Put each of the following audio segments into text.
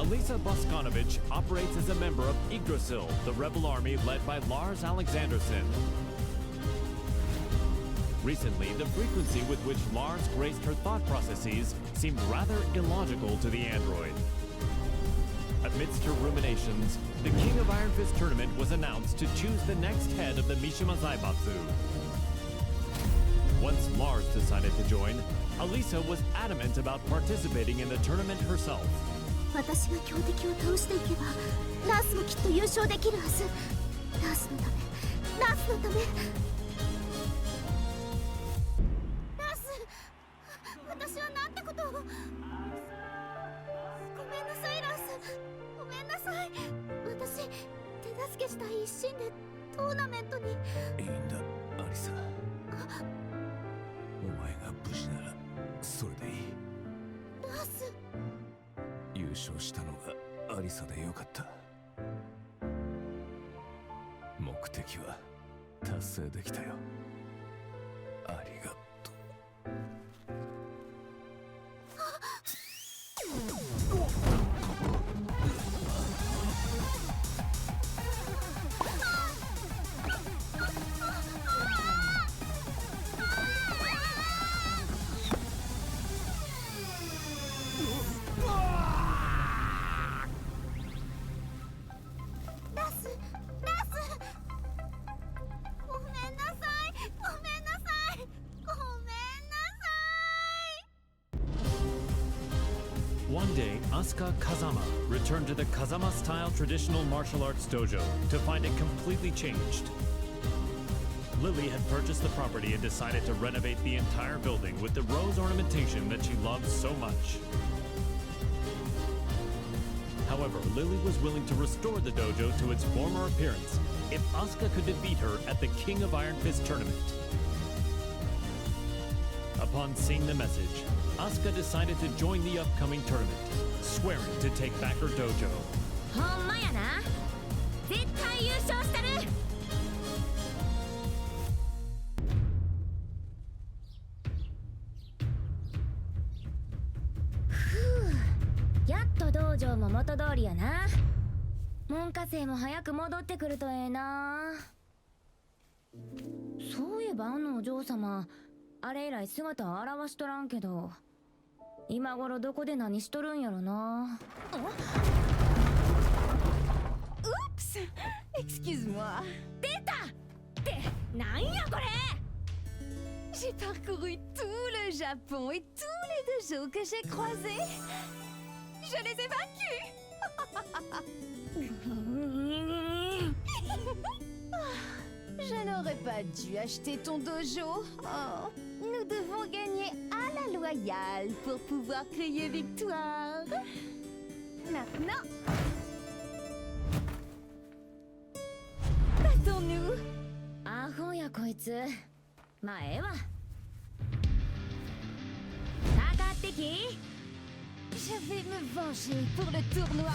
Alisa Boskanovich operates as a member of Yggdrasil, the rebel army led by Lars Alexanderson. Recently, the frequency with which Lars graced her thought processes seemed rather illogical to the android. Amidst her ruminations, the King of Iron Fist tournament was announced to choose the next head of the Mishima Zaibatsu. Once Lars decided to join, Alisa was adamant about participating in the tournament herself. 私が強敵を倒していけばナースもきっと優勝できるはず。ナースのため、ナースのため。ナース、私はなんてことを。ごめんなさいラース、ごめんなさい。私手助けしたい一心でトーナメントに。いいんだアリサ、お前が無事ならそれでいい。ラース、優勝したのがアリサでよかった。目的は達成できたよ。ありがとう。One day, Asuka Kazama returned to the Kazama-style traditional martial arts dojo to find it completely changed. Lily had purchased the property and decided to renovate the entire building with the rose ornamentation that she loved so much. However, Lily was willing to restore the dojo to its former appearance if Asuka could defeat her at the King of Iron Fist tournament. Upon seeing the message, Asuka decided to join the upcoming tournament, swearing to take back her dojo. ほんまやな。絶対優勝したる。ふう、やっと道場も元通りやな。門下生も早く戻ってくるとええな。そういえばあのお嬢様、あれ以来姿を現しとらんけど、今頃どこで何しとるんやろな。Oups! Excuse-moi. 出た！ってなんやこれ！ J'ai parcouru tout le Japon et tous les dojos que j'ai croisés. Je les ai vaincus. Je n'aurais pas dû acheter ton dojo. Oh, nous devons gagner à la loyale pour pouvoir crier victoire. Maintenant, battons-nous. アホやこいつ。まあええわ。かかってき。Je vais me venger pour le tournoi.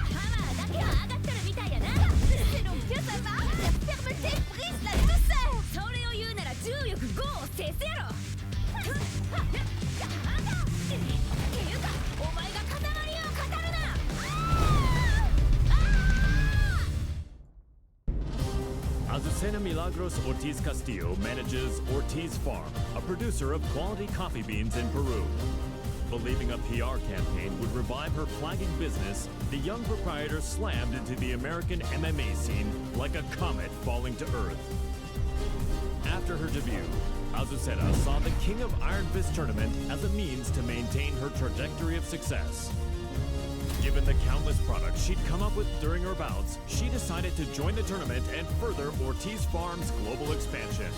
ハマーだけは上がってるみたいやな。C'est donc que ça va. La fermeté brise la douceur. それを言うなら重力5を制すやろ。っていうかお前が塊を語るな。Azucena Milagros Ortiz Castillo manages Ortiz Farm, a producer of quality coffee beans in Peru. Believing a PR campaign would revive her flagging business, the young proprietor slammed into the American MMA scene like a comet falling to Earth. After her debut, Azucena saw the King of Iron Fist tournament as a means to maintain her trajectory of success. Given the countless products she'd come up with during her bouts, she decided to join the tournament and further Ortiz Farm's global expansion.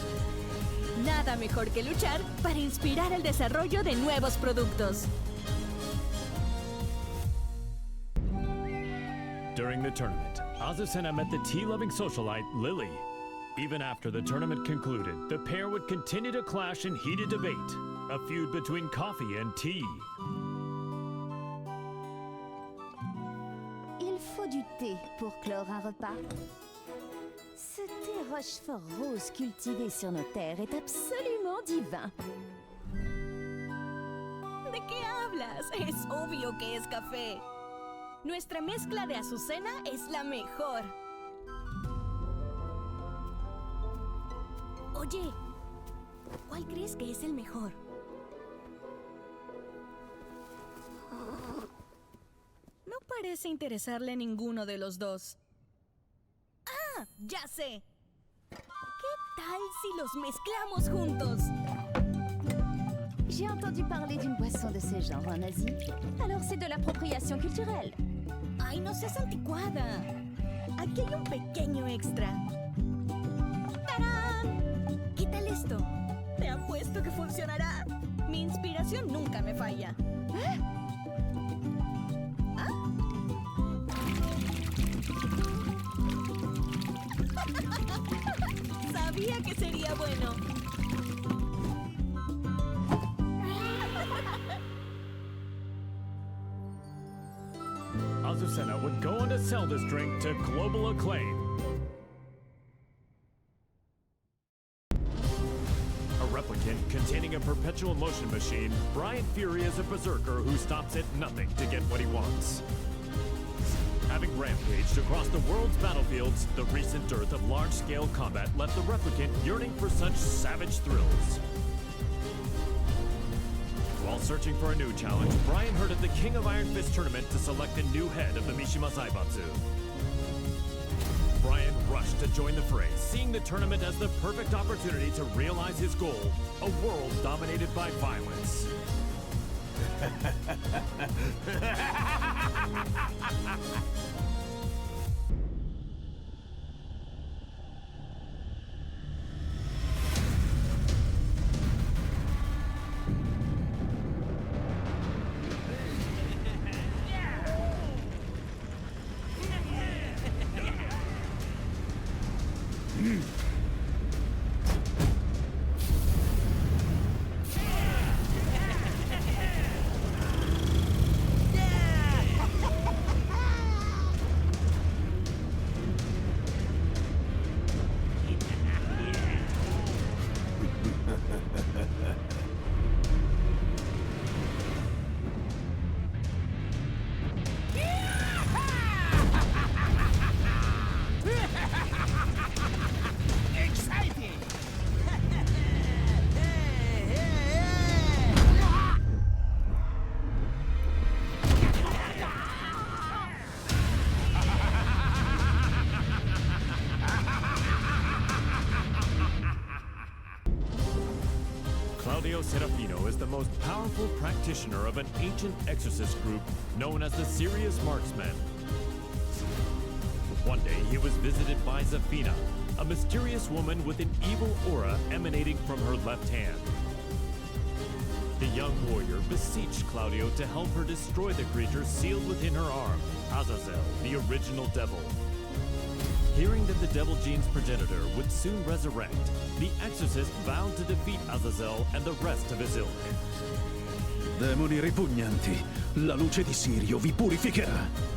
Nada mejor que luchar para inspirar el desarrollo de nuevos productos. During the tournament, Azucena met the tea-loving socialite Lily. Even after the tournament concluded, the pair would continue to clash in heated debate, a feud between coffee and tea. Il faut du thé pour clore un repas. Ce thé Rochefort rose cultivé sur nos terres est absolument divin. ¿De qué hablas? Es obvio que es café. Nuestra mezcla de azucena es la mejor. Oye, ¿cuál crees que es el mejor? No parece interesarle ninguno de los dos. ¡Ah! ¡Ya sé! ¿Qué tal si los mezclamos juntos? J'ai entendu parler d'une boisson de ce genre en Asie. Alors c'est de l'appropriation culturelle. ¡Ay, no seas anticuada! Aquí hay un pequeño extra. ¡Tarán! ¿Qué tal esto? Te apuesto que funcionará. Mi inspiración nunca me falla. Sabía que sería bueno. Azucena would go on to sell this drink to global acclaim. A replicant containing a perpetual motion machine, Brian Fury is a berserker who stops at nothing to get what he wants. Having rampaged across the world's battlefields, the recent dearth of large-scale combat left the replicant yearning for such savage thrills. While searching for a new challenge, Brian heard of the King of Iron Fist tournament to select a new head of the Mishima Zaibatsu. Brian rushed to join the fray, seeing the tournament as the perfect opportunity to realize his goal, a world dominated by violence. Serafino is the most powerful practitioner of an ancient exorcist group known as the Serious Marksmen. One day he was visited by Zafina, a mysterious woman with an evil aura emanating from her left hand. The young warrior beseeched Claudio to help her destroy the creature sealed within her arm, Azazel, the original devil. Hearing that the devil gene's progenitor would soon resurrect, the exorcist vowed to defeat Azazel and the rest of his ilk. Demoni ripugnanti, la luce di Sirio vi purificherà.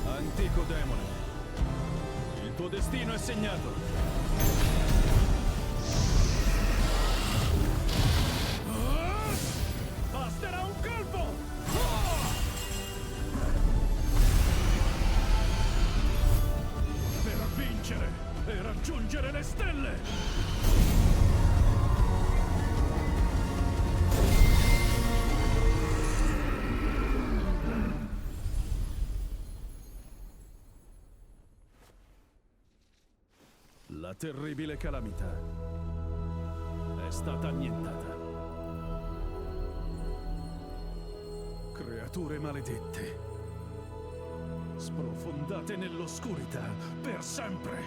Antico demone, il tuo destino è segnato. Basterà un colpo! Per vincere e raggiungere le stelle! La terribile calamità è stata annientata. Creature maledette, sprofondate nell'oscurità per sempre.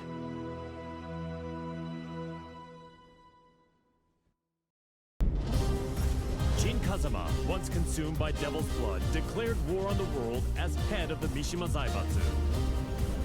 Jin Kazama, once consumed by devil's blood, declared war on the world as head of the Mishima Zaibatsu.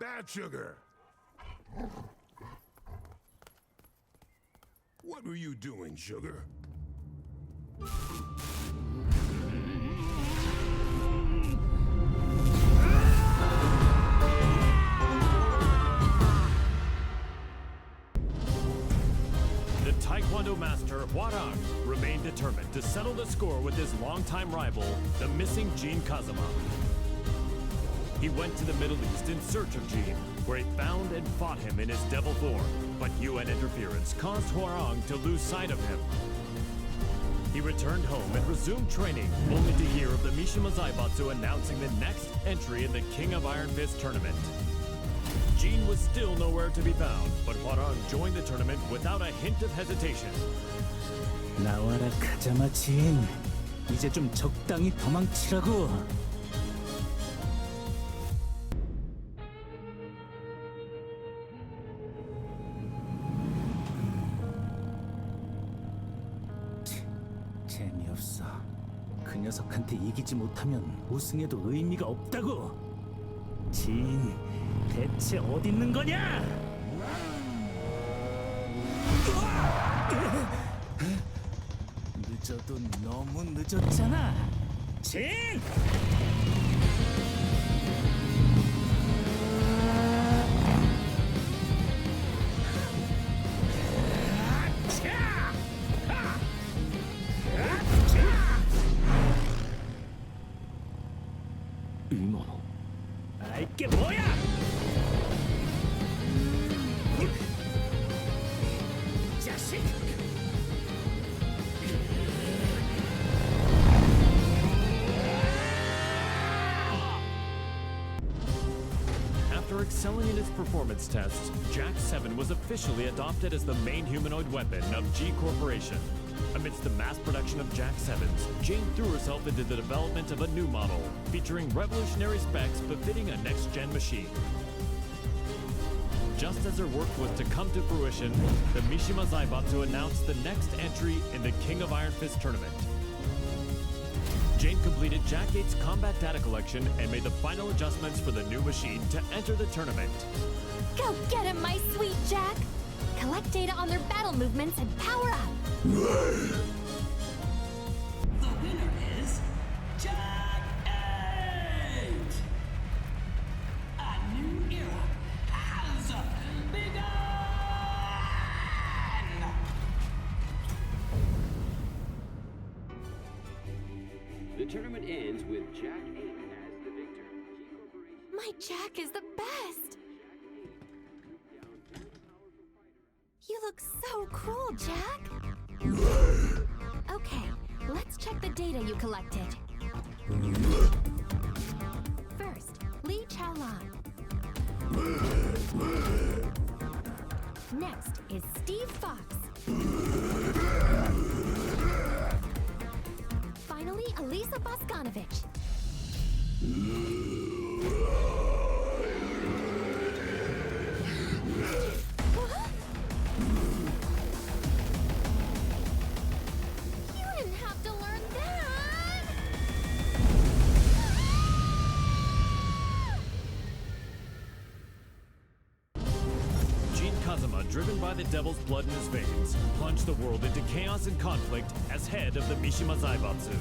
Bad sugar. What were you doing, sugar? The Taekwondo master, Hwarang, remained determined to settle the score with his longtime rival, the missing Jin Kazama. He went to the Middle East in search of Jin, where he found and fought him in his devil form, but UN interference caused Hwarang to lose sight of him. He returned home and resumed training, only to hear of the Mishima Zaibatsu announcing the next entry in the King of Iron Fist tournament. Jin was still nowhere to be found, but Hwarang joined the tournament without a hint of hesitation. 나와라 카자마 진. 이제 좀 적당히 도망치라고. 재미없어. 그 녀석한테 이기지 못하면 우승해도 의미가 없다고. 진, 대체 어디 있는 거냐? 늦어도 너무 늦었잖아. 진! 아, 이게 뭐야? 자식! After excelling in his performance tests, Jack 7 was officially adopted as the main humanoid weapon of G Corporation. Amidst the mass production of Jack 7s, Jane threw herself into the development of a new model, featuring revolutionary specs befitting a next-gen machine. Just as her work was to come to fruition, the Mishima Zaibatsu announced the next entry in the King of Iron Fist tournament. Jane completed Jack 8's combat data collection and made the final adjustments for the new machine to enter the tournament. Go get him, my sweet Jack! Collect data on their battle movements and power up! The winner is Jack 8! A new era has begun! The tournament ends with Jack 8 as the victor. My Jack is the best! You look so cool, Jack! Okay, let's check the data you collected. First, Lee Chaolan. Next is Steve Fox. Finally, Elisa Boscanovich. Driven by the devil's blood in his veins, plunged the world into chaos and conflict as head of the Mishima Zaibatsu.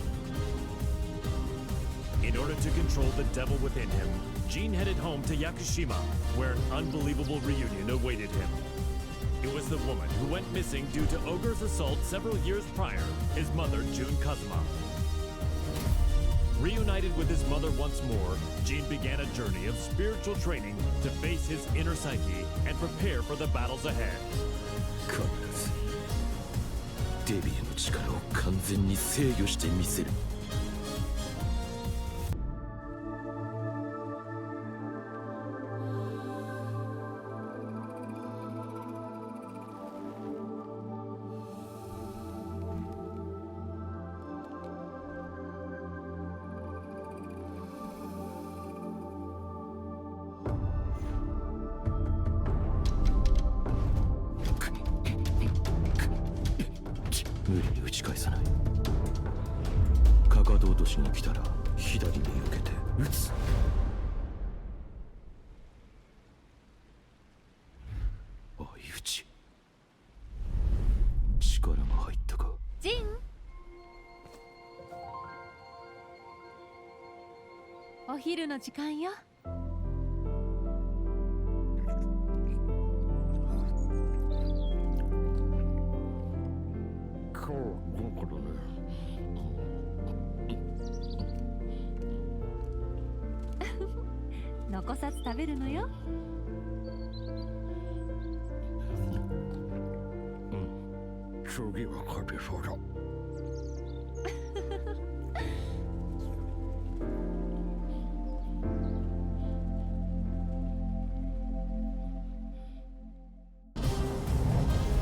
In order to control the devil within him, Jin headed home to Yakushima, where an unbelievable reunion awaited him. It was the woman who went missing due to Ogre's assault several years prior, his mother, Jun Kazuma. Reunited with his mother once more, Jin began a journey of spiritual training to face his inner psyche and prepare for the battles ahead. 必ずデビューの力を完全に制御してみせる。無理に打ち返さない。かかと落としが来たら左に避けて打つ。お昼の時間よ。残さず食べるのよ。次は勝てそうだ。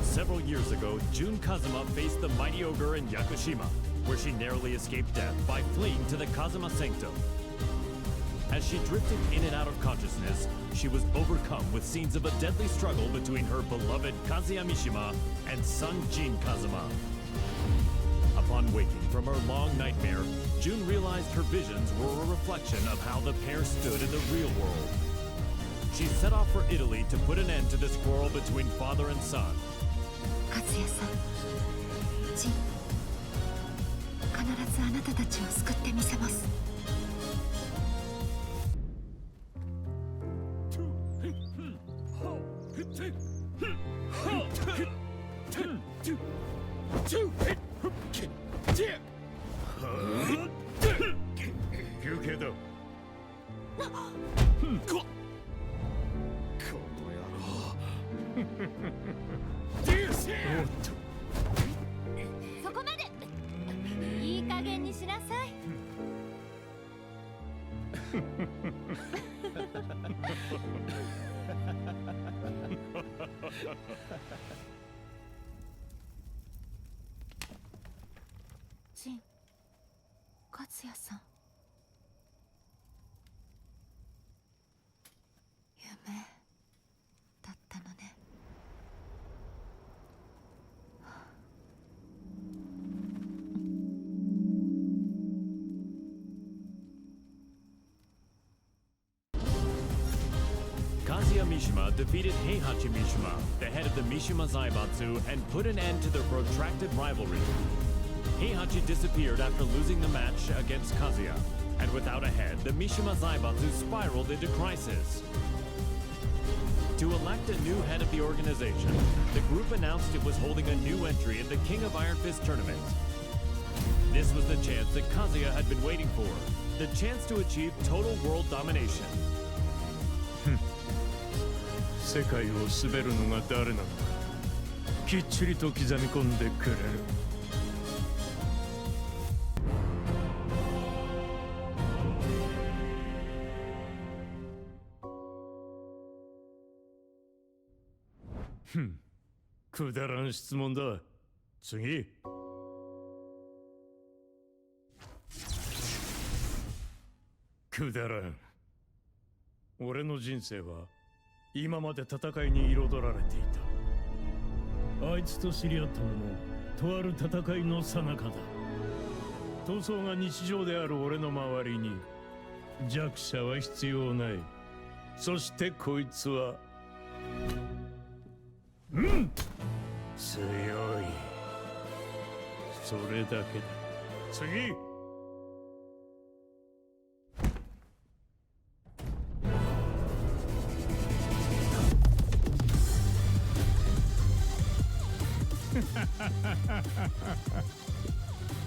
Several years ago, Jun Kazuma faced the mighty ogre in Yakushima, where she narrowly escaped death by fleeing to the Kazuma Sanctum. As she drifted in and out of consciousness, she was overcome with scenes of a deadly struggle between her beloved Kazuya Mishima and son Jin Kazuma. Upon waking from her long nightmare, Jun realized her visions were a reflection of how the pair stood in the real world. She set off for Italy to put an end to this quarrel between father and son. 和也さん、ジン、必ずあなたたちを救ってみせます。休憩だ。そこまで。いい加減にしなさい。ジン、和也さん。夢だったのね。Kazuya Mishima defeated Heihachi Mishima, the head of the Mishima Zaibatsu, and put an end to their protracted rivalry. Heihachi disappeared after losing the match against Kazuya, and without a head, the Mishima Zaibatsu spiraled into crisis. To elect a new head of the organization, the group announced it was holding a new entry in the King of Iron Fist tournament. This was the chance that Kazuya had been waiting for, the chance to achieve total world domination. 世界を滑るのが誰なのかきっちりと刻み込んでくれる。くだらん質問だ。次。くだらん。俺の人生は今まで戦いに彩られていた。あいつと知り合ったのもとある戦いの最中だ。闘争が日常である俺の周りに弱者は必要ない。そしてこいつは強い。それだけだ。次。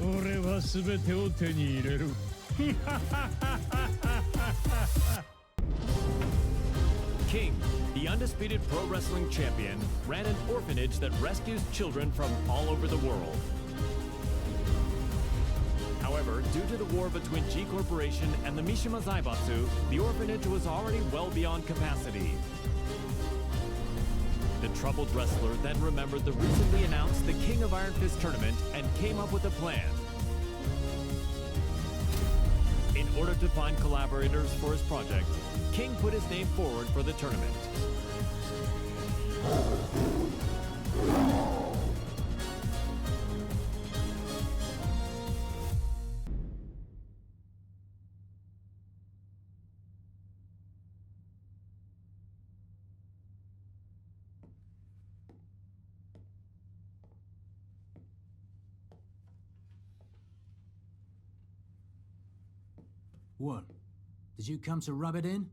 俺は全てを手に入れる。King, the undisputed pro wrestling champion, ran an orphanage that rescues children from all over the world. However, due to the war between G Corporation and the Mishima Zaibatsu, the orphanage was already well beyond capacity. The troubled wrestler then remembered the recently announced the King of Iron Fist tournament and came up with a plan. In order to find collaborators for his project, King put his name forward for the tournament. One, Did you come to rub it in?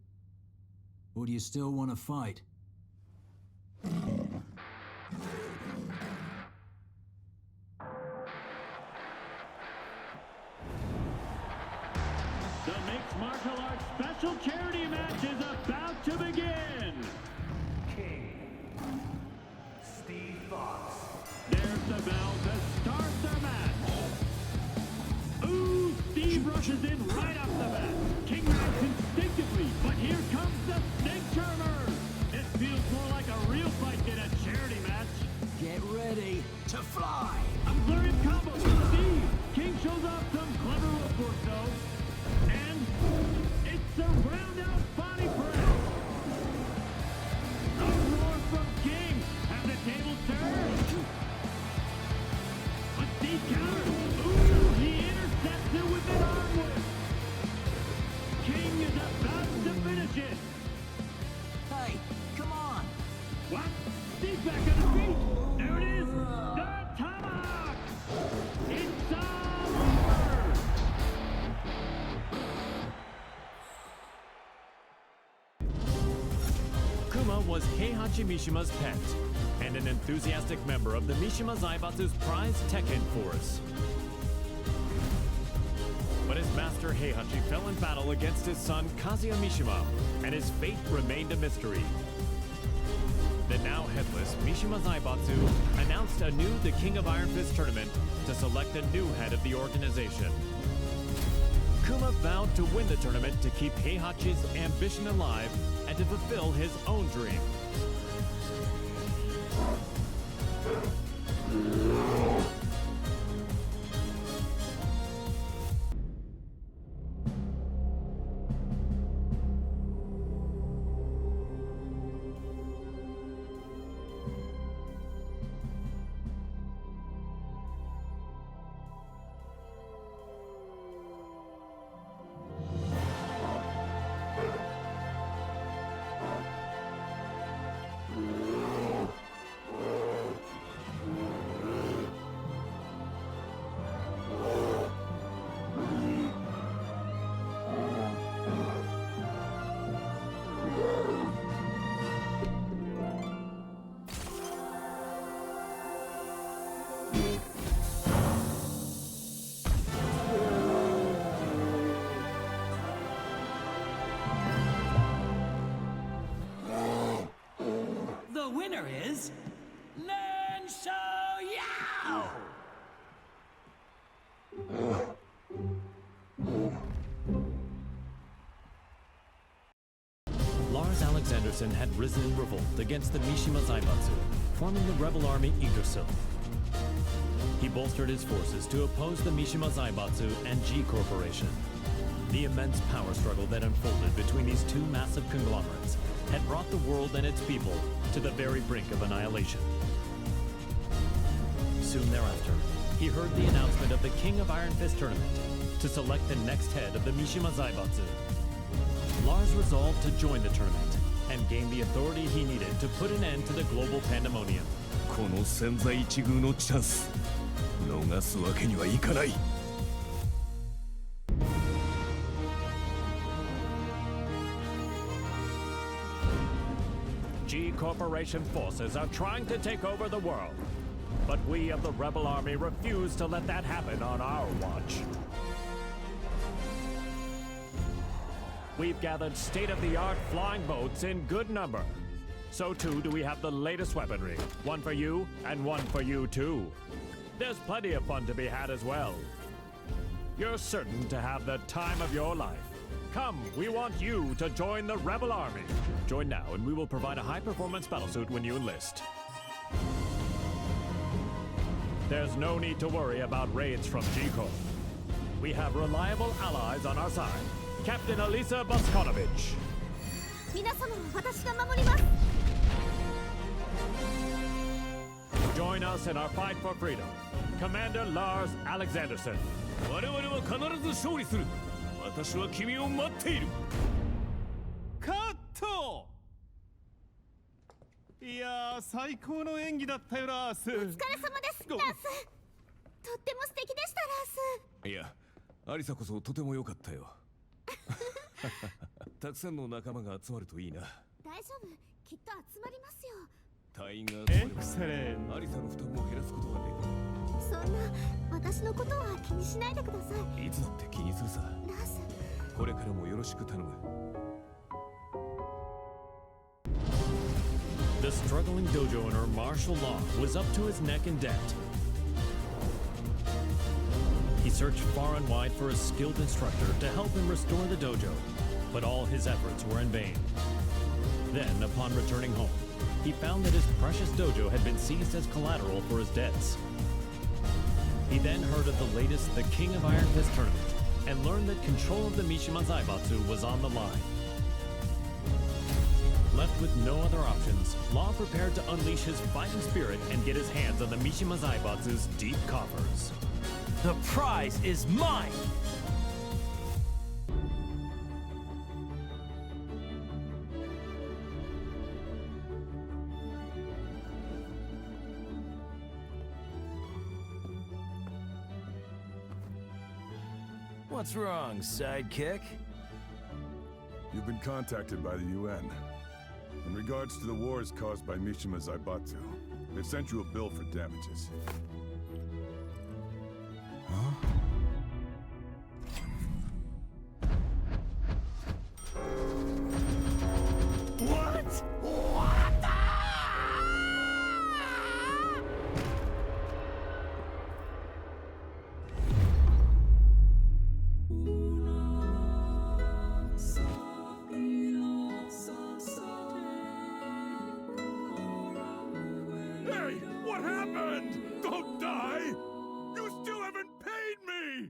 Or do you still want to fight? The mixed martial arts special charity match is about to begin! King Steve Fox. There's the bell to start the match! Ooh, Steve rushes in right off the bat! King reacts instinctively, but here comes the snake charmer! It feels more like a real fight than a charity match! Get ready to fly! A flurry of combos from Steve! King shows off some clever footwork though. And it's a round-out body press! A roar from King! Have the table turned! But Steve counters! Ooh, he intercepts it with an arm whip! King is about to finish it! Hey, come on! What? Steve's back on his feet! There it is! The tomahawk! It's all over! Kuma was Heihachi Mishima's pet, and an enthusiastic member of the Mishima Zaibatsu's prized Tekken force. But his master Heihachi fell in battle against his son Kazuya Mishima, and his fate remained a mystery. The now headless Mishima Zaibatsu announced anew the King of Iron Fist tournament to select a new head of the organization. Kuma vowed to win the tournament to keep Heihachi's ambition alive and to fulfill his own dream. The winner is Nansho Yao! Lars Alexanderson had risen in revolt against the Mishima Zaibatsu, forming the rebel army Yggdrasil. He bolstered his forces to oppose the Mishima Zaibatsu and G Corporation. The immense power struggle that unfolded between these two massive conglomerates had brought the world and its people to the very brink of annihilation. Soon thereafter, he heard the announcement of the King of Iron Fist tournament to select the next head of the Mishima Zaibatsu. Lars resolved to join the tournament and gain the authority he needed to put an end to the global pandemonium. この千載一遇のチャンス逃すわけにはいかない。G Corporation forces are trying to take over the world, but we of the Rebel Army refuse to let that happen on our watch. We've gathered state-of-the-art flying boats in good number. So too do we have the latest weaponry, one for you and one for you too. There's plenty of fun to be had as well. You're certain to have the time of your life. Come, we want you to join the Rebel Army. Join now and we will provide a high-performance battlesuit when you enlist. There's no need to worry about raids from G-Corp. We have reliable allies on our side. Captain Elisa Boskonovich. 皆様を私が守ります。 Join us in our fight for freedom. Commander Lars Alexanderson. 我々は必ず勝利する。私は君を待っている。カット。いやー、最高の演技だったよラース。お疲れ様です、ラース。とっても素敵でした、ラース。いや、アリサこそとても良かったよ。たくさんの仲間が集まるといいな。大丈夫、きっと集まりますよ。隊員が集まればアリサの負担を減らすことができる。そんな私のことは気にしないでください。いつだって気にするさ。ラス、これからもよろしく頼む。The struggling dojo owner, Marshall Long, was up to his neck in debt. He searched far and wide for a skilled instructor to help him restore the dojo, but all his efforts were in vain. Then, upon returning home, he found that his precious dojo had been seized as collateral for his debts. He then heard of the latest The King of Iron Fist tournament and learned that control of the Mishima Zaibatsu was on the line. Left with no other options, Law prepared to unleash his fighting spirit and get his hands on the Mishima Zaibatsu's deep coffers. The prize is mine! What's wrong, sidekick? You've been contacted by the UN. In regards to the wars caused by Mishima Zaibatsu, they've sent you a bill for damages. Huh? What? Hey! What happened? Don't die! You still haven't paid me!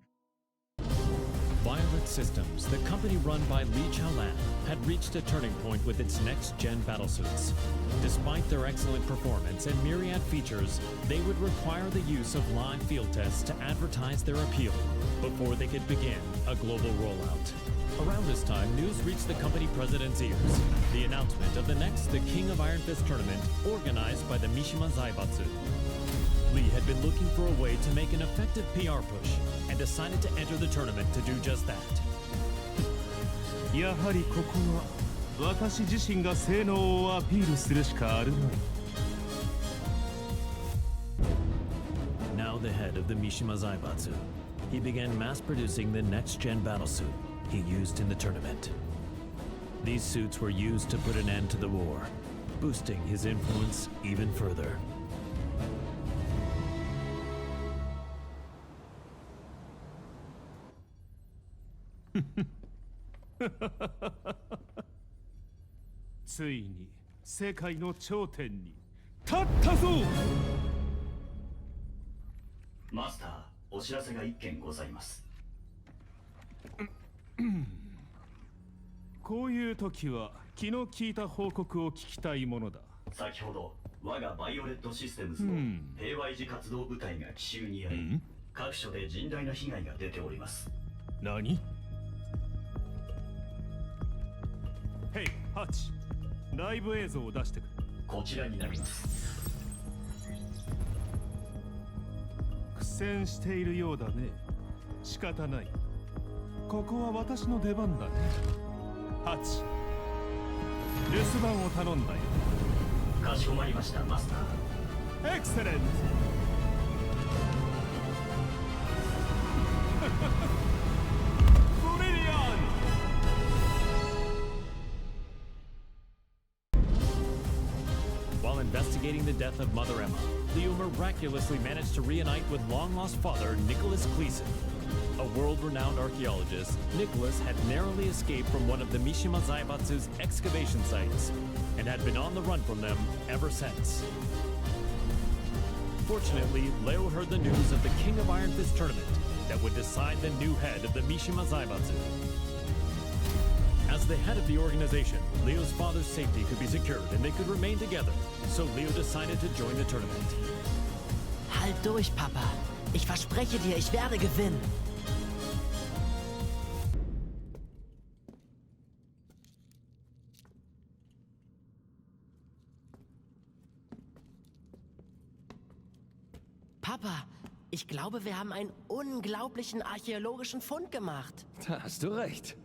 Violet Systems, the company run by Li Chaolan, had reached a turning point with its next-gen battlesuits. Despite their excellent performance and myriad features, they would require the use of live field tests to advertise their appeal before they could begin a global rollout. Around this time, news reached the company president's ears. The announcement of the next The King of Iron Fist tournament, organized by the Mishima Zaibatsu. Lee had been looking for a way to make an effective PR push and decided to enter the tournament to do just that. やはりここは私自身が性能をアピールするしかあるまい。 Now the head of the Mishima Zaibatsu, he began mass-producing the next-gen battlesuit he used in the tournament. These suits were used to put an end to the war, boosting his influence even further. Master, お知らせが一件ございます。こういう時は気の利いた報告を聞きたいものだ。先ほど我がバイオレットシステムズの平和維持活動部隊が奇襲に遭い、各所で甚大な被害が出ております。何？ヘイ、ハッチ、ライブ映像を出してくれ。こちらになります。苦戦しているようだね。仕方ない。ここは私の出番だね。ハッチ、留守番を頼んだよ。かしこまりました、マスター。エクセレント。ブリリアント。 While investigating the death of Mother Emma, Leo miraculously managed to reunite with long-lost father Nicholas Gleason. A world-renowned archaeologist, Nicholas had narrowly escaped from one of the Mishima Zaibatsu's excavation sites and had been on the run from them ever since. Fortunately, Leo heard the news of the King of Iron Fist tournament that would decide the new head of the Mishima Zaibatsu. As the head of the organization, Leo's father's safety could be secured and they could remain together, so Leo decided to join the tournament. Halt durch, Papa. Ich verspreche dir, ich werde gewinnen. Papa, ich glaube, wir haben einen unglaublichen archäologischen Fund gemacht. Da hast du recht.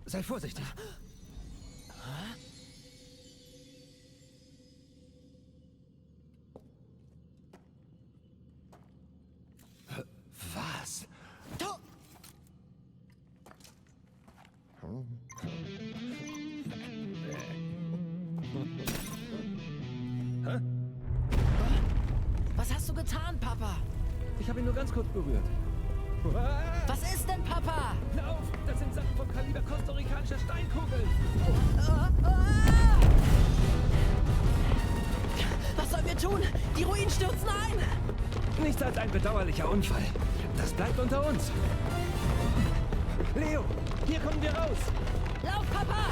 Sei vorsichtig. Was? Hä? Was hast du getan, Papa? Ich habe ihn nur ganz kurz berührt. Was ist denn, Papa? Lauf! Das sind Sachen vom Kaliber kostarikanischer Steinkugeln! Was sollen wir tun? Die Ruinen stürzen ein! Nichts als ein bedauerlicher Unfall. Das bleibt unter uns. Leo, hier kommen wir raus! Lauf, Papa!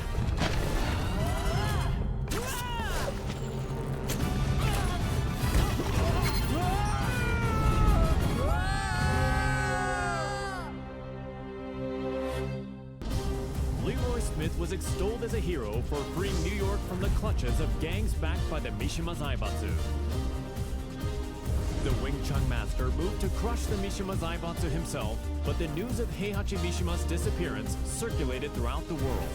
Smith was extolled as a hero for freeing New York from the clutches of gangs backed by the Mishima Zaibatsu. The Wing Chun master moved to crush the Mishima Zaibatsu himself, but the news of Heihachi Mishima's disappearance circulated throughout the world.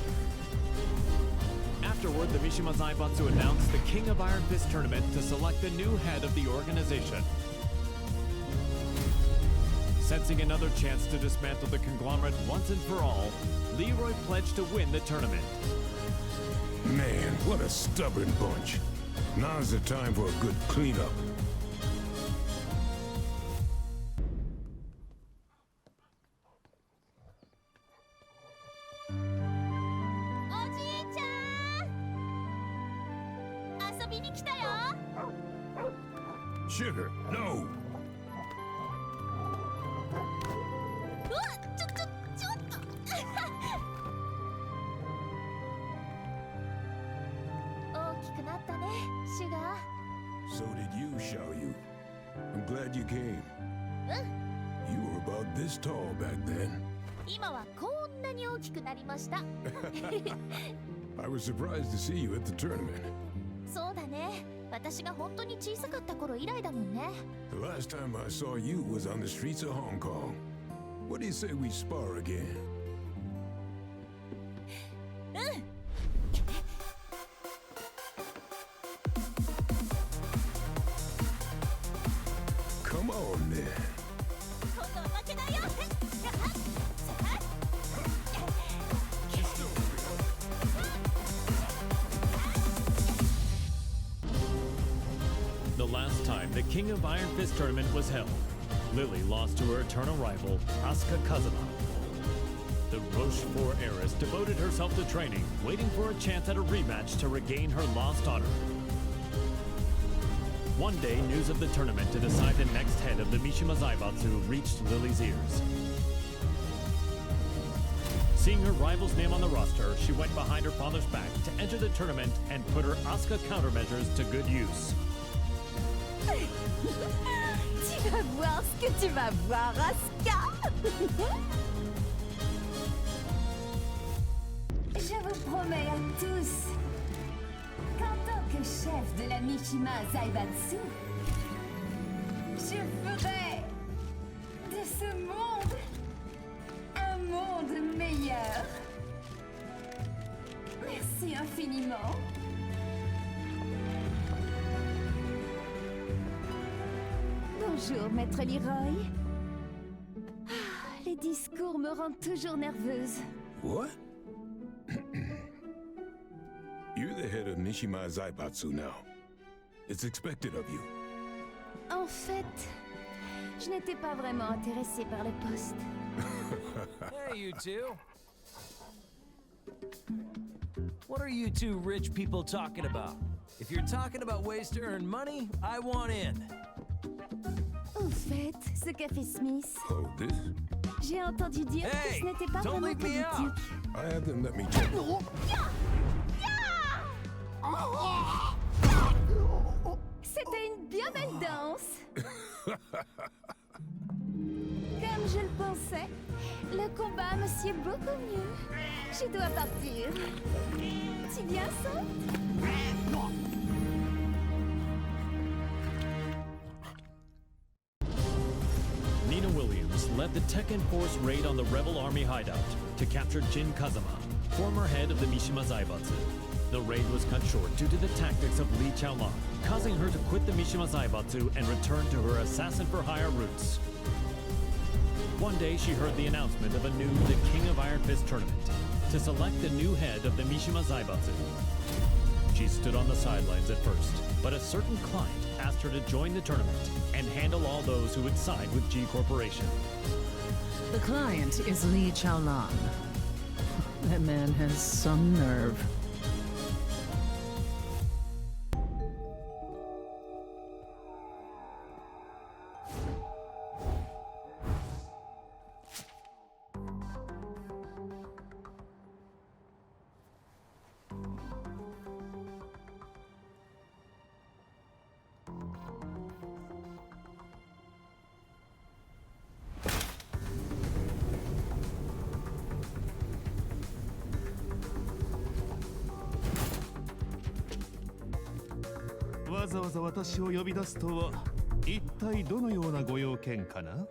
Afterward, the Mishima Zaibatsu announced the King of Iron Fist tournament to select the new head of the organization. Sensing another chance to dismantle the conglomerate once and for all, Leroy pledged to win the tournament. Man, what a stubborn bunch. Now's the time for a good cleanup. Sugar, no! So did you, Xiaoyu. I'm glad you came. You were about this tall back then. I was surprised to see you at the tournament. The last time I saw you was on the streets of Hong Kong. What do you say we spar again? Come on, then. The last time the King of Iron Fist tournament was held, Lily lost to her eternal rival, Asuka Kazama. The Rochefort heiress devoted herself to training, waiting for a chance at a rematch to regain her lost honor. One day, news of the tournament to decide the next head of the Mishima Zaibatsu reached Lily's ears. Seeing her rival's name on the roster, she went behind her father's back to enter the tournament and put her Asuka countermeasures to good use. Tu vas voir ce que tu vas voir, Asuka. Je vous promets à tous qu'en tant que chef de la Mishima Zaibatsu, je ferai de ce monde un monde meilleur. Merci infiniment. Bonjour, Maître Leroy. Les discours me rendent toujours nerveuse. What? You're the head of Mishima Zaibatsu now. It's expected of you. En fait, je n'étais pas vraiment intéressée par le poste. Hey, you two. What are you two rich people talking about? If you're talking about ways to earn money, I want in. Au fait, ce café Smith. Oh, this? J'ai entendu dire que ce n'était pas vraiment politique. I have them let me check. C'était une bien belle danse. Comme je le pensais, le combat me sied beaucoup mieux. Je dois partir. Tu viens, ça? Nina Williams led the Tekken Force raid on the Rebel Army hideout to capture Jin Kazama. former head of the Mishima Zaibatsu. The raid was cut short due to the tactics of Li Chaolan, causing her to quit the Mishima Zaibatsu and return to her assassin-for-hire roots. One day, she heard the announcement of a new The King of Iron Fist tournament to select the new head of the Mishima Zaibatsu. She stood on the sidelines at first, but a certain client asked her to join the tournament and handle all those who would side with G Corporation. The client is Li Chaolan. That man has some nerve.わざわざ私を呼び出すとは一体どのようなご用件かな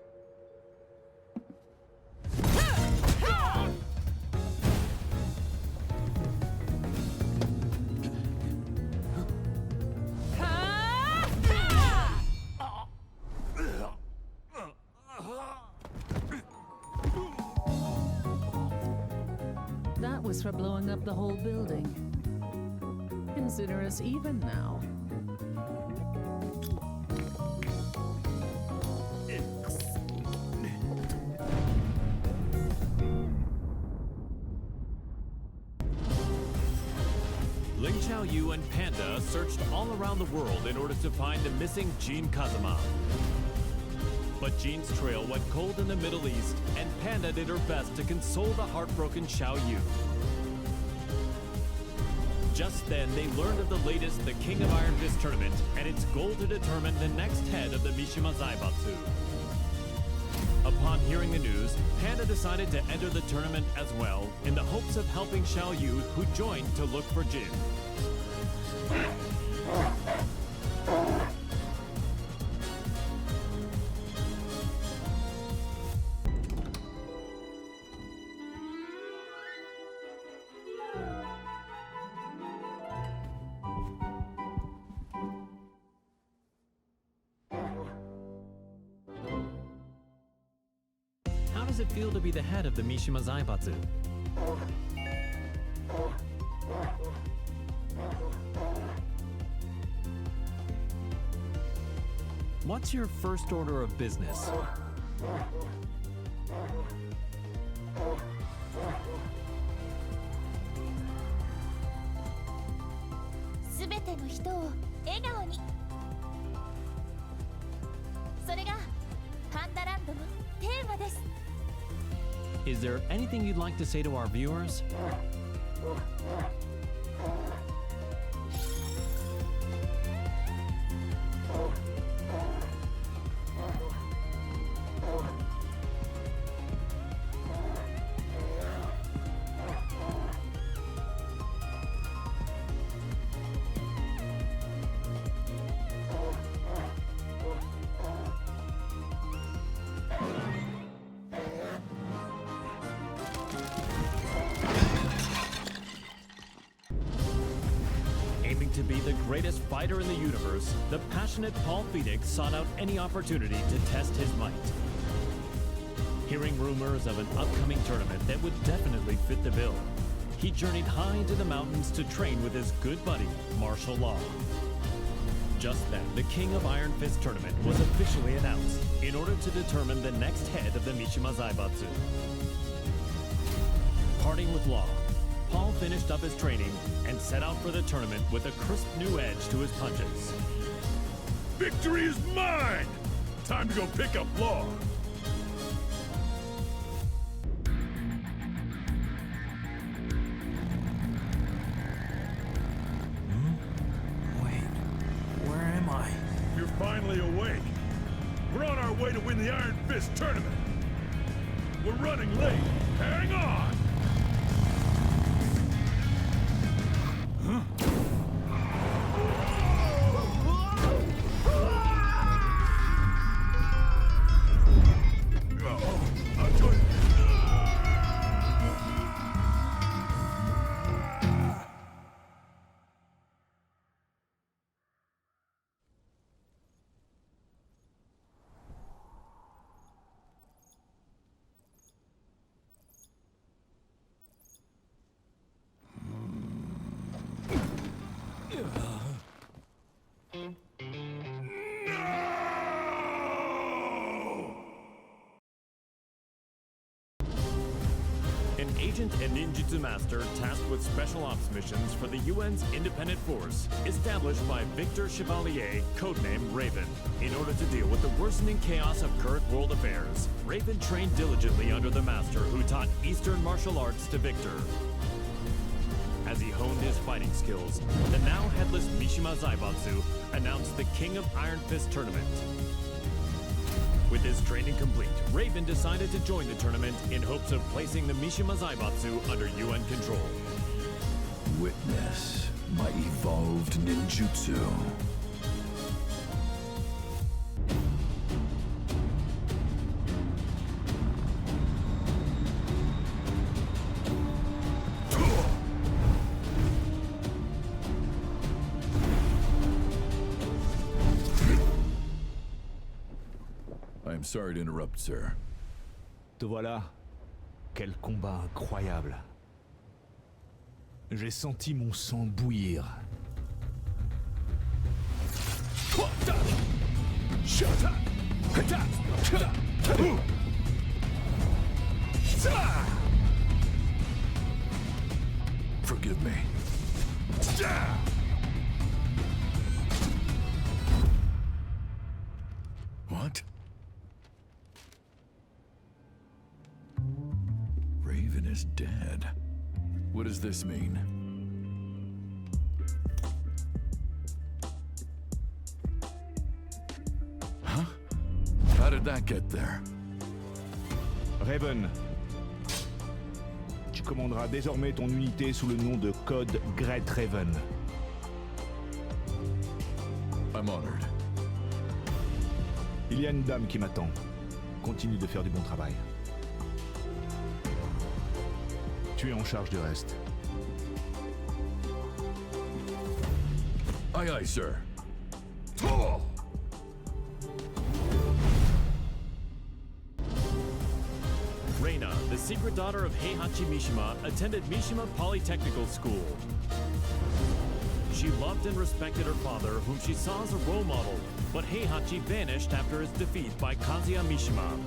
That was for blowing up the whole building. Consider us even now. Ling Xiaoyu and Panda searched all around the world in order to find the missing Jin Kazama. But Jin's trail went cold in the Middle East, and Panda did her best to console the heartbroken Xiaoyu. Just then, they learned of the latest The King of Iron Fist tournament and its goal to determine the next head of the Mishima Zaibatsu. Upon hearing the news, Panda decided to enter the tournament as well, in the hopes of helping Xiaoyu, who joined to look for Jin. How does it feel to be the head of the Mishima Zaibatsu? What's your first order of business? Is there anything you'd like to say to our viewers? To be the greatest fighter in the universe, the passionate Paul Phoenix sought out any opportunity to test his might. Hearing rumors of an upcoming tournament that would definitely fit the bill, he journeyed high into the mountains to train with his good buddy, Martial Law. Just then, the King of Iron Fist tournament was officially announced in order to determine the next head of the Mishima Zaibatsu. Parting with Law, Paul finished up his training and set out for the tournament with a crisp new edge to his punches. Victory is mine! Time to go pick up Law. Wait, where am I? You're finally awake. We're on our way to win the Iron Fist tournament. We're running late. Hang on! agent and ninjutsu master tasked with special ops missions for the UN's independent force, established by Victor Chevalier, codenamed Raven. In order to deal with the worsening chaos of current world affairs, Raven trained diligently under the master who taught Eastern martial arts to Victor. As he honed his fighting skills, the now headless Mishima Zaibatsu announced the King of Iron Fist tournament. With his training complete, Raven decided to join the tournament in hopes of placing the Mishima Zaibatsu under UN control. Witness my evolved ninjutsu. I'm sorry to interrupt, sir. Te voilà. Quel combat incroyable. J'ai senti mon sang bouillir. Forgive me. What? Raven is dead. What does this mean? Huh? How did that get there? Raven, tu commanderas désormais ton unité sous le nom de code Great Raven. I'm honored. Il y a une dame qui m'attend. Continue de faire du bon travail. Tu es en charge du reste. Aye, aye, sir. Reina, the secret daughter of Heihachi Mishima, attended Mishima Polytechnical School. She loved and respected her father, whom she saw as a role model, but Heihachi vanished after his defeat by Kazuya Mishima.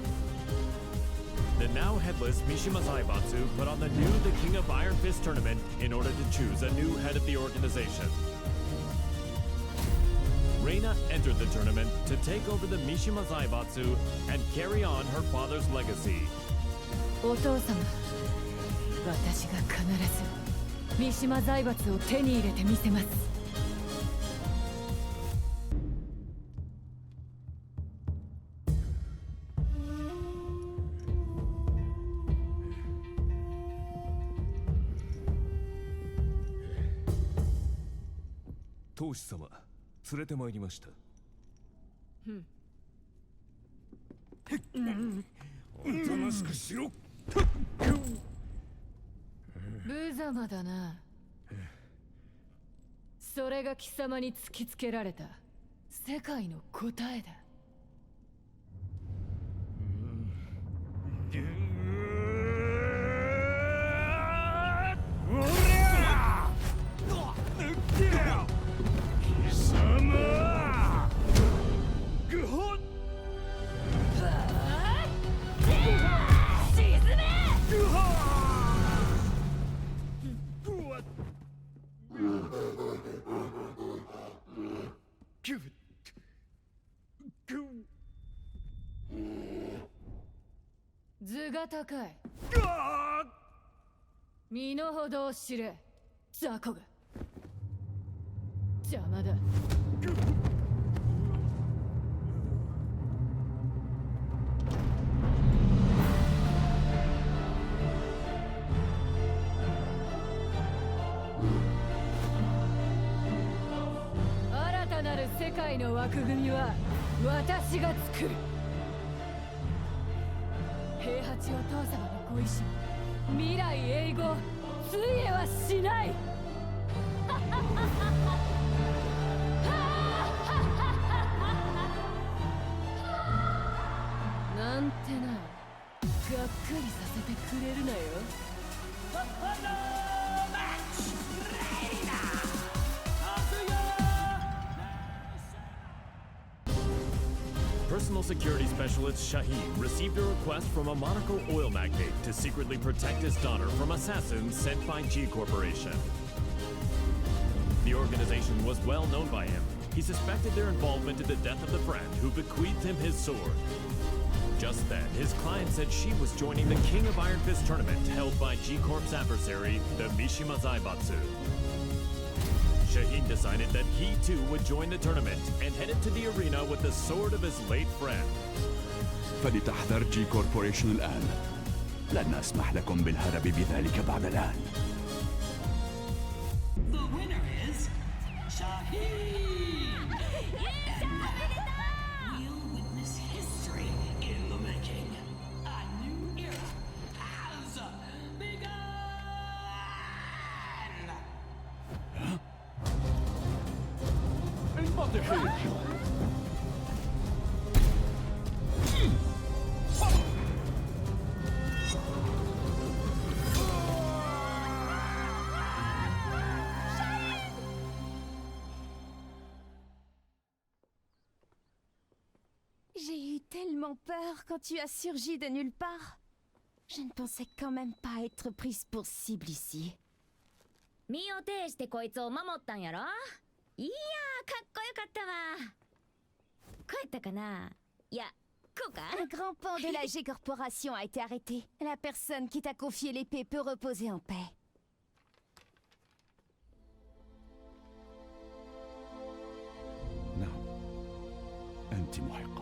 The now headless Mishima Zaibatsu put on the new The King of Iron Fist tournament in order to choose a new head of the organization. Reina entered the tournament to take over the Mishima Zaibatsu and carry on her father's legacy. お父様、私が必ず三島財閥を手に入れてみせます。当主様、連れてまいりました。おとなしくしろ。無様だな。それが貴様に突きつけられた世界の答えだ。図が高い。身の程を知れ、雑魚が。邪魔だ。新たなる世界の枠組みは私が作る。平八お父様のご意志、未来永劫ついえはしない。なんてな、がっかりさせてくれるなよ。personal security specialist Shaheen received a request from a Monaco oil magnate to secretly protect his daughter from assassins sent by G Corporation. The organization was well known by him. He suspected their involvement in the death of the friend who bequeathed him his sword. Just then, his client said she was joining the King of Iron Fist tournament held by G Corp's adversary, the Mishima Zaibatsu. Shaheen decided that he too would join the tournament and headed to the arena with the sword of his late friend. فلتحذر جي كوربوريشن الآن. لن أسمح لكم بالهرب بذلك بعد الآن. The winner is Shaheen! We'll witness history in the making. A new era has begun! J'ai eu tellement peur quand tu as surgi de nulle part. Je ne pensais quand même pas être prise pour cible ici. 身を挺してこいつを守ったんやろ？いやー、かっこよかったわ。こうやったかな？いや、こうか？ Un grand pan de la G Corporation a été arrêté. La personne qui t'a confié l'épée peut reposer en paix. أنت محقة.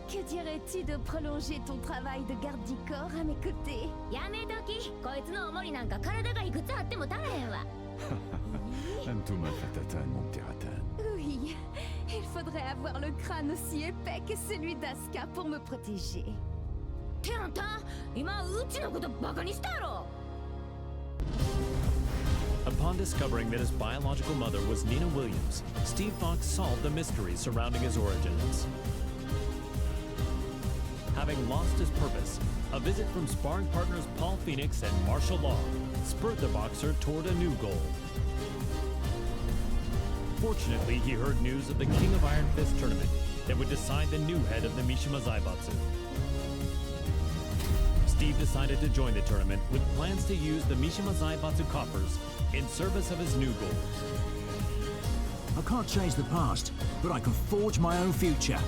Que dirais-tu de prolonger ton travail de garde du corps à mes côtés? やめとき。こいつの重りなんか体がいくつあっても足らへんわ。أنتما فتاتان ممتعتان. Oui, il faudrait avoir le crâne aussi épais que celui d'Asuka pour me protéger. ってあんた、今うちのことバカにしたやろ。 Upon discovering that his biological mother was Nina Williams, Steve Fox solved the mystery surrounding his origins. Having lost his purpose, a visit from sparring partners Paul Phoenix and Marshall Law spurred the boxer toward a new goal. Fortunately, he heard news of the King of Iron Fist tournament that would decide the new head of the Mishima Zaibatsu. Steve decided to join the tournament with plans to use the Mishima Zaibatsu coffers in service of his new goal. I can't change the past, but I can forge my own future.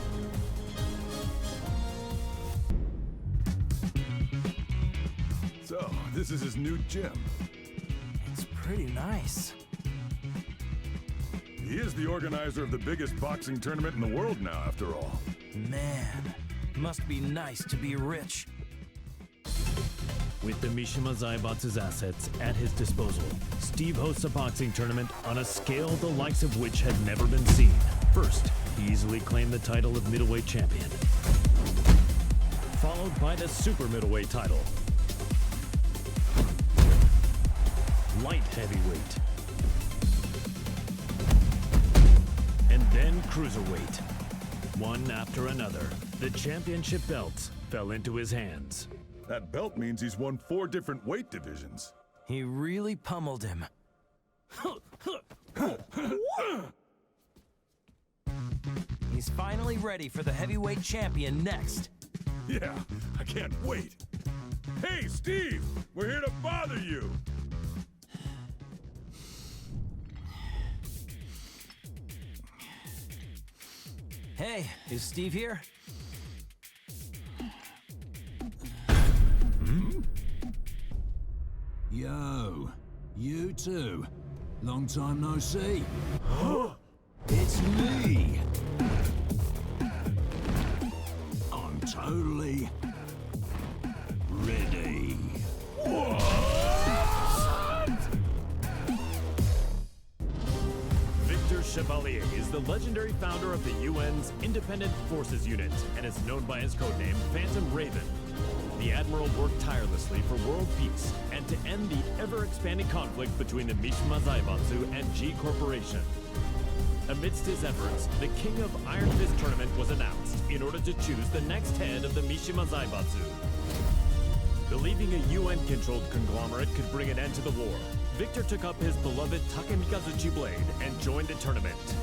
So, this is his new gym. It's pretty nice. He is the organizer of the biggest boxing tournament in the world now, after all. Man, must be nice to be rich. With the Mishima Zaibatsu's assets at his disposal, Steve hosts a boxing tournament on a scale the likes of which had never been seen. First, he easily claimed the title of middleweight champion, followed by the super middleweight title, light heavyweight, and then cruiserweight. One after another, the championship belts fell into his hands. That belt means he's won 4 different weight divisions. He really pummeled him. He's finally ready for the heavyweight champion next. Yeah, I can't wait. Hey, Steve! We're here to bother you! Hey, is Steve here? Yo, you too. Long time no see. It's me. I'm totally ready. Victor Chevalier is the legendary founder of the UN's Independent Forces Unit and is known by his codename Phantom Raven. The Admiral worked tirelessly for world peace and to end the ever-expanding conflict between the Mishima Zaibatsu and G Corporation. Amidst his efforts, the King of Iron Fist tournament was announced in order to choose the next head of the Mishima Zaibatsu. Believing a UN-controlled conglomerate could bring an end to the war, Victor took up his beloved Takemikazuchi blade and joined the tournament.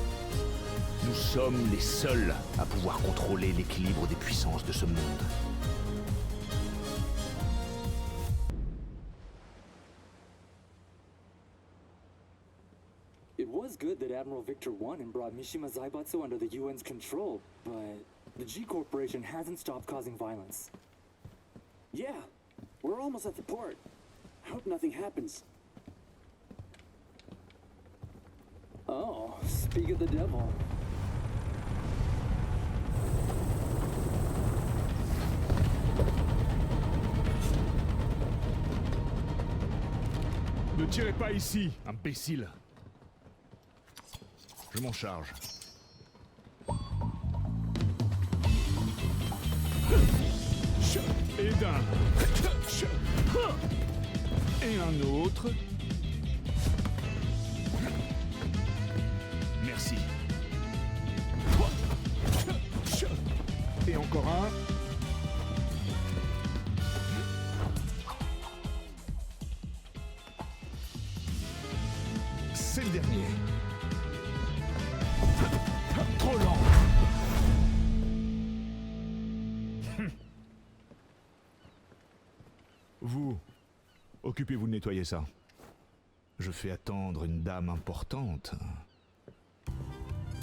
Nous sommes les seuls à pouvoir contrôler l'équilibre des puissances de ce monde. It was good that Admiral Victor won and brought Mishima Zaibatsu under the UN's control, but the G Corporation hasn't stopped causing violence. Yeah, we're almost at the port. I hope nothing happens. Oh, speak of the devil. Ne tirez pas ici, imbécile. Je m'en charge. Et d'un. Et un autre. Merci. Et encore un. C'est le dernier. Trop lent. Vous, occupez-vous de nettoyer ça. Je fais attendre une dame importante.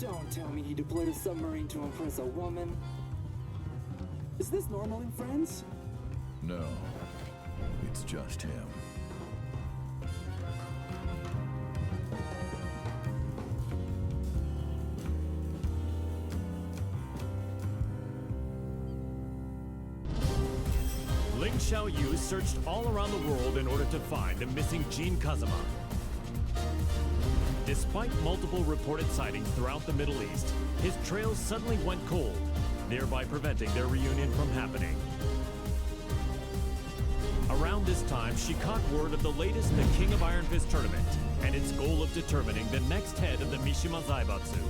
Don't tell me he deployed a submarine to impress a woman. Is this normal in Friends? No, it's just him. Ling Xiaoyu searched all around the world in order to find the missing Jin Kazama. Despite multiple reported sightings throughout the Middle East, his trail suddenly went cold, thereby preventing their reunion from happening. Around this time, she caught word of the latest The King of Iron Fist tournament and its goal of determining the next head of the Mishima Zaibatsu.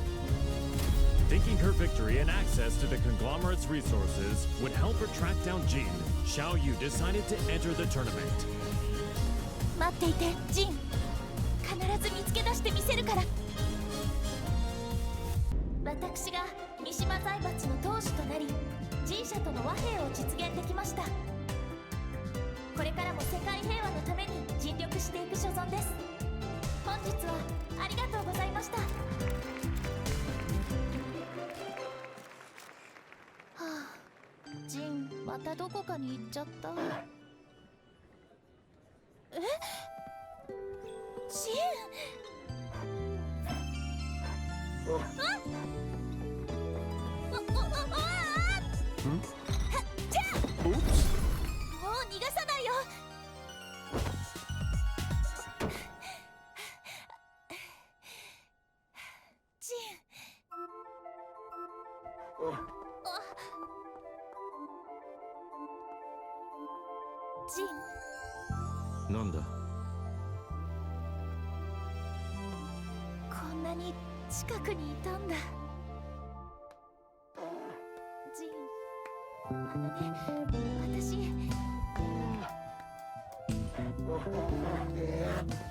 Thinking her victory and access to the conglomerate's resources would help her track down Jin, Xiaoyu decided to enter the tournament. 待っていて、ジン。必ず見つけ出してみせるから。私が三島財閥の当主となり、G社との和平を実現できました。これからも世界平和のために尽力していく所存です。本日はありがとうございました。はあ、ジン、またどこかに行っちゃった。え？ジン！もう逃がさないよ。ジン。ジン。なんだ。こんなに近くにいたんだ。ジン、私。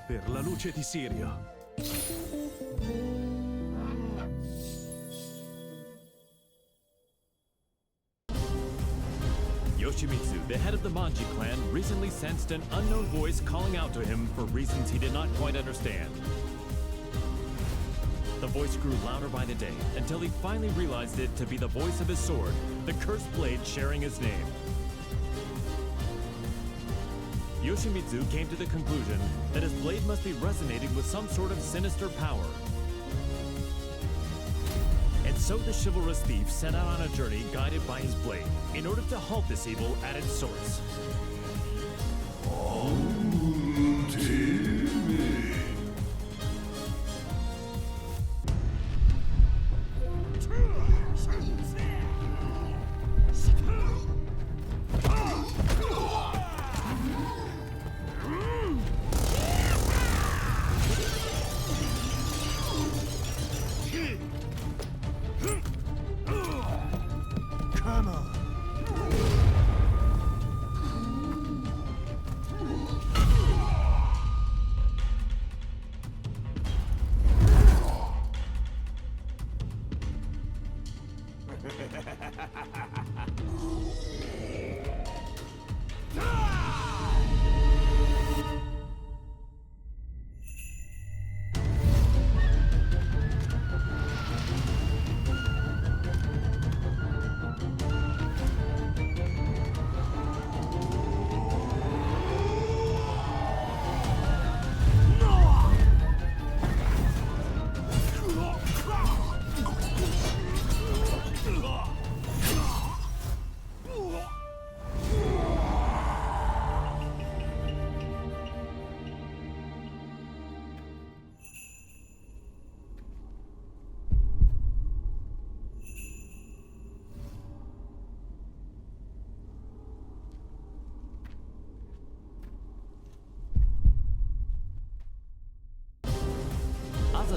Per la luce di Sirio. Yoshimitsu, the head of the Manji clan, recently sensed an unknown voice calling out to him for reasons he did not quite understand. The voice grew louder by the day, until he finally realized it to be the voice of his sword, the cursed blade sharing his name. Yoshimitsu came to the conclusion that his blade must be resonating with some sort of sinister power. And so the chivalrous thief set out on a journey guided by his blade, in order to halt this evil at its source.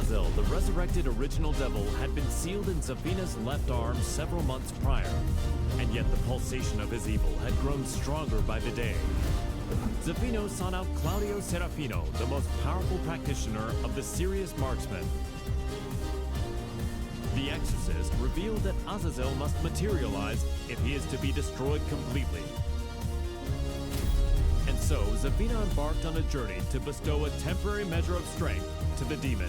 Azazel, the resurrected original devil, had been sealed in Zafina's left arm several months prior, and yet the pulsation of his evil had grown stronger by the day. Zafino sought out Claudio Serafino, the most powerful practitioner of the serious marksman. The exorcist revealed that Azazel must materialize if he is to be destroyed completely. And so, Zafina embarked on a journey to bestow a temporary measure of strength to the demon.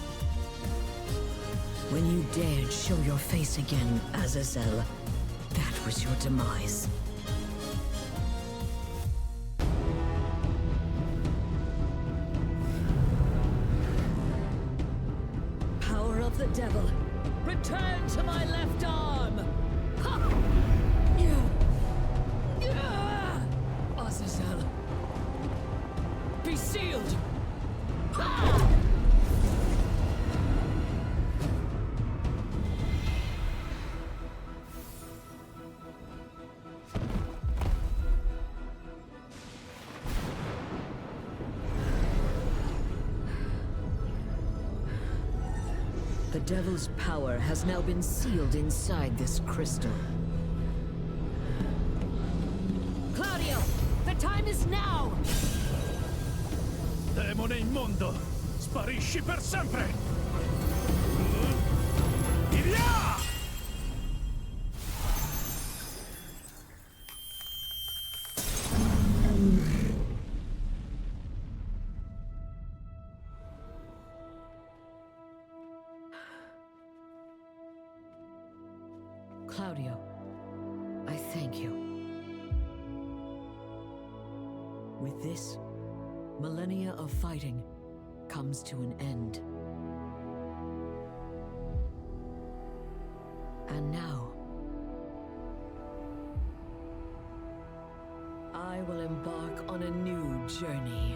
When you dared show your face again, Azazel, that was your demise. Power of the devil, return to my left arm! Ha! Azazel, be sealed! Ha! The devil's power has now been sealed inside this crystal. Claudio, the time is now! Demone immondo! Sparisci per sempre! Via! Claudio, I thank you. With this, millennia of fighting comes to an end. And now, I will embark on a new journey.